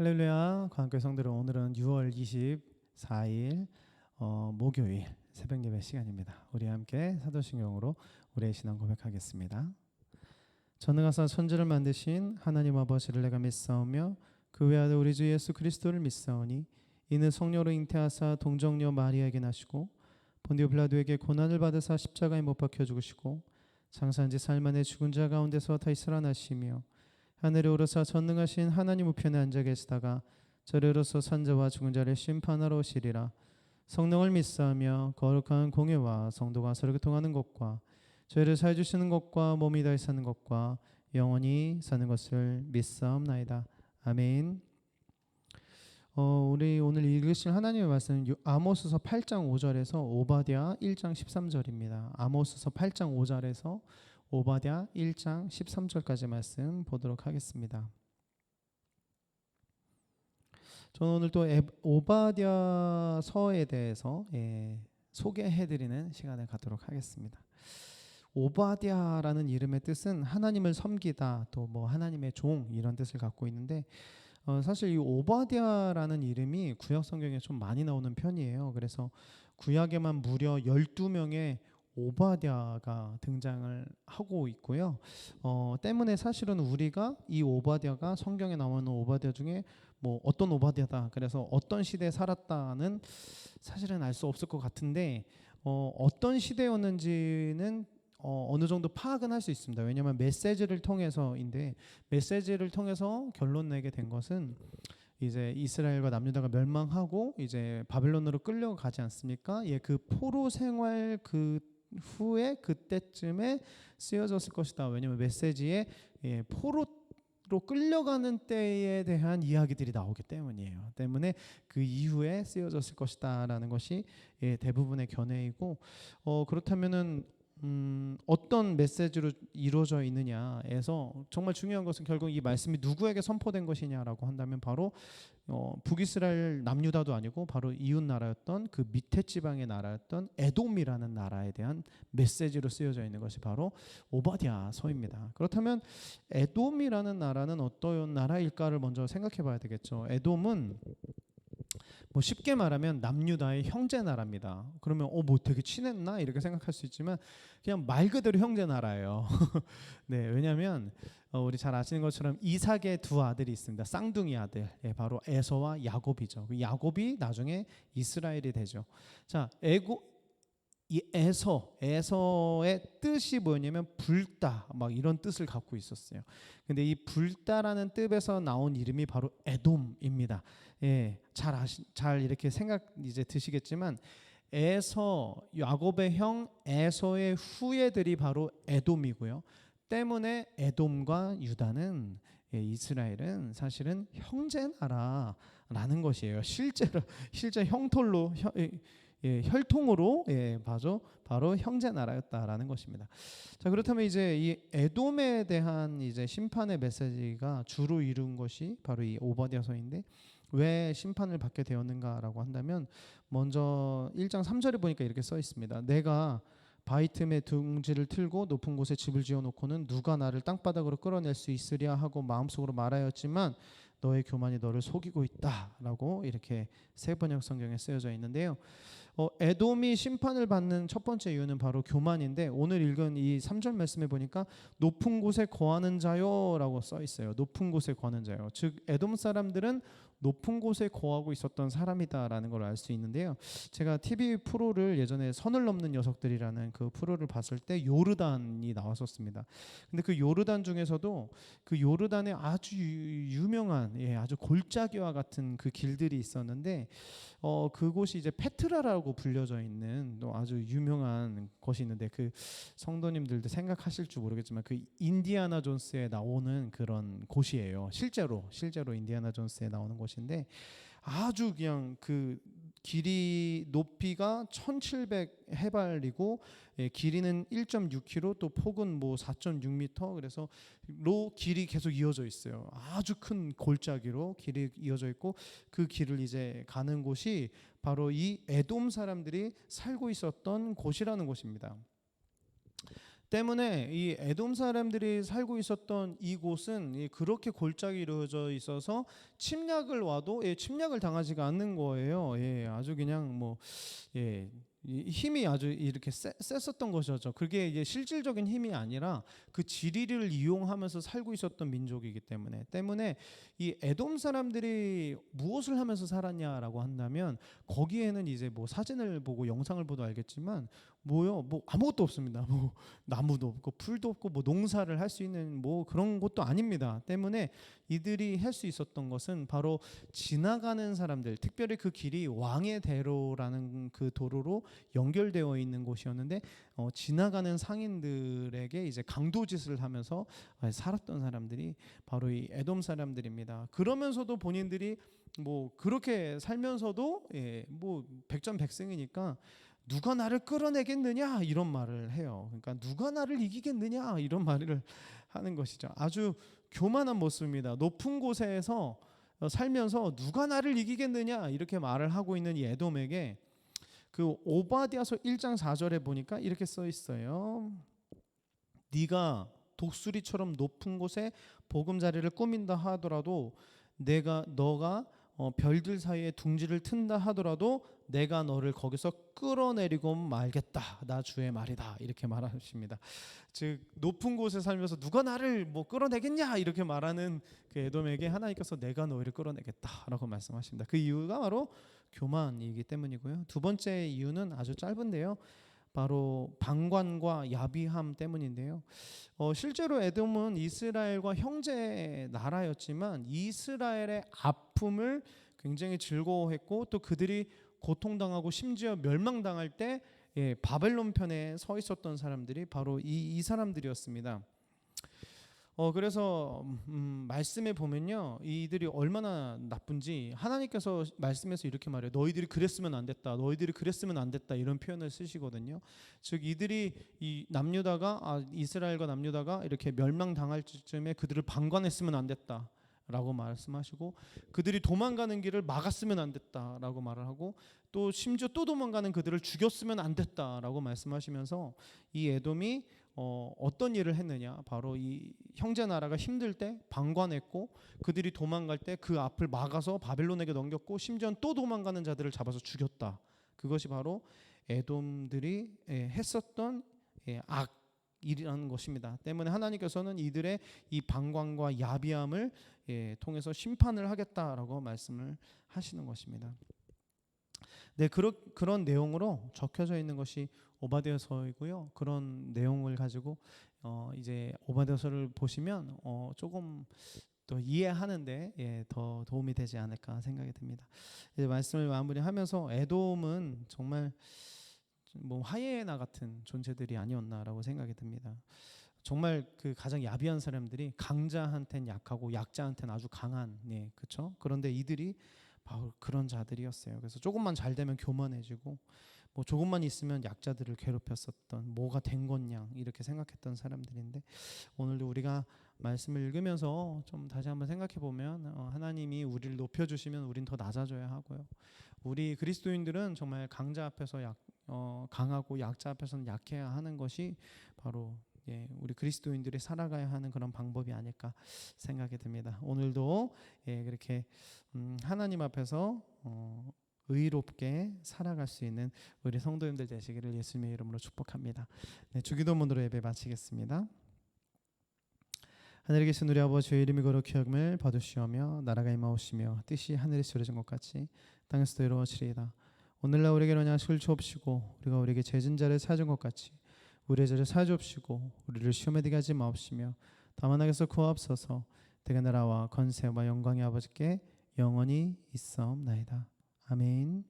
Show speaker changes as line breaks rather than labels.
할렐루야, 과학교회 성들은 오늘은 6월 24일 목요일 새벽 예배 시간입니다. 우리 함께 사도신경으로 우리의 신앙 고백하겠습니다. 전능하사 천지를 만드신 하나님 아버지를 내가 믿사오며 그 외아들 우리 주 예수 그리스도를 믿사오니 이는 성령으로 잉태하사 동정녀 마리아에게 나시고 본디오 빌라도에게 고난을 받으사 십자가에 못 박혀 죽으시고 장사한 지 사흘 만에 죽은 자 가운데서 다시 살아나시며 하늘에 오르사 전능하신 하나님 우편에 앉아 계시다가 저리로서 산자와 죽은 자를 심판하러 오시리라. 성령을 믿사하며 거룩한 공예와 성도가 서로 교통하는 것과 죄를 사해 주시는 것과 몸이 다시 사는 것과 영원히 사는 것을 믿사옵나이다. 아멘. 우리 오늘 읽으실 하나님의 말씀은 아모스서 8장 5절에서 오바댜 1장 13절입니다. 아모스서 8장 5절에서 오바댜 1장 13절까지 말씀 보도록 하겠습니다. 저는 오늘 또 오바댜서에 대해서 소개해드리는 시간을 갖도록 하겠습니다. 오바댜라는 이름의 뜻은 하나님을 섬기다, 또 뭐 하나님의 종 이런 뜻을 갖고 있는데 사실 이 오바댜라는 이름이 구약 성경에 좀 많이 나오는 편이에요. 그래서 구약에만 무려 12명의 오바댜가 등장을 하고 있고요. 때문에 사실은 우리가 이 오바댜가 성경에 나오는 오바댜 중에 뭐 어떤 오바댜다, 그래서 어떤 시대에 살았다는 사실은 알 수 없을 것 같은데 어떤 시대였는지는 어느 정도 파악은 할 수 있습니다. 왜냐하면 메시지를 통해서인데, 메시지를 통해서 결론 내게 된 것은 이제 이스라엘과 남유다가 멸망하고 이제 바벨론으로 끌려가지 않습니까? 그 포로 생활 그 후에 그때쯤에 쓰여졌을 것이다. 왜냐하면 메시지에 포로로 끌려가는 때에 대한 이야기들이 나오기 때문이에요. 때문에 그 이후에 쓰여졌을 것이다라는 것이 대부분의 견해이고, 그렇다면은 어떤 메시지로 이루어져 있느냐에서 정말 중요한 것은 결국 이 말씀이 누구에게 선포된 것이냐라고 한다면 바로 북이스라엘 남유다도 아니고 바로 이웃 나라였던 그 밑에 지방의 나라였던 에돔이라는 나라에 대한 메시지로 쓰여져 있는 것이 바로 오바댜서입니다. 그렇다면 에돔이라는 나라는 어떤 나라일까를 먼저 생각해 봐야 되겠죠. 에돔은 뭐 쉽게 말하면 남유다의 형제 나라입니다. 그러면 뭐 되게 친했나 이렇게 생각할 수 있지만 그냥 말 그대로 형제 나라예요. 네, 왜냐하면 우리 잘 아시는 것처럼 이삭의 두 아들이 있습니다. 쌍둥이 아들, 바로 에서와 야곱이죠. 그 야곱이 나중에 이스라엘이 되죠. 자, 이 에서의 뜻이 뭐였냐면 불다, 막 이런 뜻을 갖고 있었어요. 근데 이 불다라는 뜻에서 나온 이름이 바로 에돔입니다. 잘 이렇게 생각 이제 드시겠지만 야곱의 형 에서의 후예들이 바로 에돔이고요. 때문에 에돔과 유다는 이스라엘은 사실은 형제 나라라는 것이에요. 실제 형털로 혈통으로 바로 형제 나라였다라는 것입니다. 자, 그렇다면 이제 이 에돔에 대한 이제 심판의 메시지가 주로 이룬 것이 바로 이 오바댜서인데, 왜 심판을 받게 되었는가라고 한다면 먼저 1장 3절에 보니까 이렇게 써 있습니다. 내가 바위 틈에 둥지를 틀고 높은 곳에 집을 지어놓고는 누가 나를 땅바닥으로 끌어낼 수 있으랴 하고 마음속으로 말하였지만 너의 교만이 너를 속이고 있다라고 이렇게 세번역 성경에 쓰여져 있는데요. 에돔이 심판을 받는 첫 번째 이유는 바로 교만인데, 오늘 읽은 이 3절 말씀에 보니까 높은 곳에 거하는 자요라고 써 있어요. 높은 곳에 거하는 자요. 즉 에돔 사람들은 높은 곳에 거하고 있었던 사람이다라는 걸 알 수 있는데요. 제가 TV 프로를 예전에 선을 넘는 녀석들이라는 그 프로를 봤을 때 요르단이 나왔었습니다. 근데 그 요르단 중에서도 그 요르단에 아주 유명한 아주 골짜기와 같은 그 길들이 있었는데 그곳이 이제 페트라라고 불려져 있는 또 아주 유명한 곳이 있는데, 그 성도님들도 생각하실 줄 모르겠지만 그 인디아나 존스에 나오는 그런 곳이에요. 실제로 인디아나 존스에 나오는 곳인데 아주 그냥 그 길이 높이가 1700 해발이고 길이는 1.6km, 또 폭은 뭐 4.6m, 그래서 길이 계속 이어져 있어요. 아주 큰 골짜기로 길이 이어져 있고, 그 길을 이제 가는 곳이 바로 이 에돔 사람들이 살고 있었던 곳이라는 곳입니다. 때문에 이 에돔 사람들이 살고 있었던 이곳은 그렇게 골짜기 이루어져 있어서 침략을 와도 침략을 당하지가 않는 거예요. 아주 그냥 뭐 이 힘이 아주 이렇게 셌었던 것이죠. 그게 이제 실질적인 힘이 아니라 그 지리를 이용하면서 살고 있었던 민족이기 때문에 이 에돔 사람들이 무엇을 하면서 살았냐라고 한다면 거기에는 이제 뭐 사진을 보고 영상을 보도 알겠지만 뭐 아무것도 없습니다. 뭐 나무도 없고 풀도 없고 뭐 농사를 할 수 있는 뭐 그런 것도 아닙니다. 때문에 이들이 할 수 있었던 것은 바로 지나가는 사람들, 특별히 그 길이 왕의 대로라는 그 도로로 연결되어 있는 곳이었는데 지나가는 상인들에게 이제 강도짓을 하면서 살았던 사람들이 바로 이 에돔 사람들입니다. 그러면서도 본인들이 뭐 그렇게 살면서도 뭐 백전백승이니까 누가 나를 끌어내겠느냐 이런 말을 해요. 그러니까 누가 나를 이기겠느냐 이런 말을 하는 것이죠. 아주 교만한 모습입니다. 높은 곳에서 살면서 누가 나를 이기겠느냐 이렇게 말을 하고 있는 이 에돔에게 그 오바댜서 1장 4절에 보니까 이렇게 써 있어요. 네가 독수리처럼 높은 곳에 보금자리를 꾸민다 하더라도 너가 별들 사이에 둥지를 튼다 하더라도 내가 너를 거기서 끌어내리고 말겠다. 나 주의 말이다. 이렇게 말하십니다. 즉 높은 곳에 살면서 누가 나를 뭐 끌어내겠냐 이렇게 말하는 그 에돔에게 하나님께서 내가 너희를 끌어내겠다라고 말씀하십니다. 그 이유가 바로 교만이기 때문이고요. 두 번째 이유는 아주 짧은데요. 바로 방관과 야비함 때문인데요. 실제로 에돔은 이스라엘과 형제 나라였지만 이스라엘의 아픔을 굉장히 즐거워했고 또 그들이 고통당하고 심지어 멸망당할 때 바벨론 편에 서 있었던 사람들이 바로 이 사람들이었습니다. 그래서 말씀에 보면요, 이들이 얼마나 나쁜지 하나님께서 말씀에서 이렇게 말해요. 너희들이 그랬으면 안 됐다. 너희들이 그랬으면 안 됐다. 이런 표현을 쓰시거든요. 즉 이들이 이 남유다가 이스라엘과 남유다가 이렇게 멸망당할 즈음에 그들을 방관했으면 안 됐다. 라고 말씀하시고 그들이 도망가는 길을 막았으면 안 됐다라고 말을 하고 또 심지어 또 도망가는 그들을 죽였으면 안 됐다라고 말씀하시면서 이 에돔이 어떤 일을 했느냐, 바로 이 형제 나라가 힘들 때 방관했고 그들이 도망갈 때 그 앞을 막아서 바벨론에게 넘겼고 심지어 또 도망가는 자들을 잡아서 죽였다. 그것이 바로 에돔들이 했었던 악 일이라는 것입니다. 때문에 하나님께서는 이들의 이 방광과 야비함을 통해서 심판을 하겠다라고 말씀을 하시는 것입니다. 네, 그런 내용으로 적혀져 있는 것이 오바댜서이고요. 그런 내용을 가지고 이제 오바댜서를 보시면 조금 또 이해하는데 더 도움이 되지 않을까 생각이 듭니다. 이제 말씀을 마무리하면서 에돔은 정말 뭐 하이에나 같은 존재들이 아니었나라고 생각이 듭니다. 정말 그 가장 야비한 사람들이 강자한테는 약하고 약자한테는 아주 강한, 그렇죠? 그런데 이들이 바로 그런 자들이었어요. 그래서 조금만 잘 되면 교만해지고 뭐 조금만 있으면 약자들을 괴롭혔었던 뭐가 된 것냥 이렇게 생각했던 사람들인데 오늘도 우리가 말씀을 읽으면서 좀 다시 한번 생각해 보면 하나님이 우리를 높여주시면 우린 더 낮아져야 하고요. 우리 그리스도인들은 정말 강자 앞에서 강하고 약자 앞에서는 약해야 하는 것이 바로 우리 그리스도인들이 살아가야 하는 그런 방법이 아닐까 생각이 듭니다. 오늘도 그렇게 하나님 앞에서 의롭게 살아갈 수 있는 우리 성도님들 되시기를 예수님의 이름으로 축복합니다. 주기도문으로 예배 마치겠습니다. 하늘에 계신 우리 아버지, 주의 이름이 거룩히 여김을 받으시오며 나라가 임하오시며 뜻이 하늘에서 이루어진 것 같이 땅에서도 이루어지리이다. 오늘날 우리에게 일어나 술 주옵시고 우리가 우리에게 죄진 자를 사준 것 같이 우리의 죄를 사주옵시고 우리를 시험에 들게 하지 마옵시며 다만 악에서 구하옵소서. 대개 나라와 건세와 영광의 아버지께 영원히 있사옵나이다. 아멘.